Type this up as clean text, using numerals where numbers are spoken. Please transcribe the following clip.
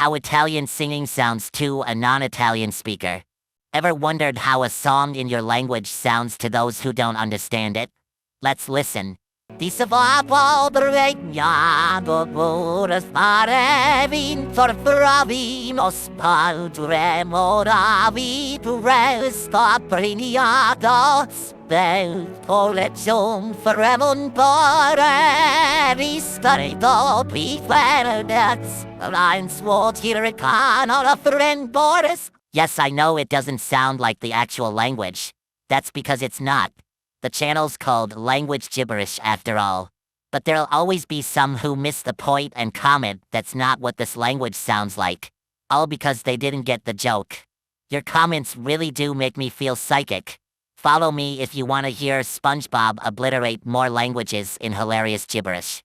how Italian singing sounds to a non-Italian speaker. Ever wondered how a song in your language sounds to those who don't understand it? Let's listen. Ti se va pobregnato pure fare vintor bravino spaldremo ravi pure sta premiato spel collegion faremo un pare ristare dopi fernets lines what here can on a friend Boris. Yes, I know it doesn't sound like the actual language. That's because it's not. The channel's called Language Gibberish after all. But there'll always be some who miss the point and comment that's not what this language sounds like. All because they didn't get the joke. Your comments really do make me feel psychic. Follow me if you want to hear Spongebob obliterate more languages in hilarious gibberish.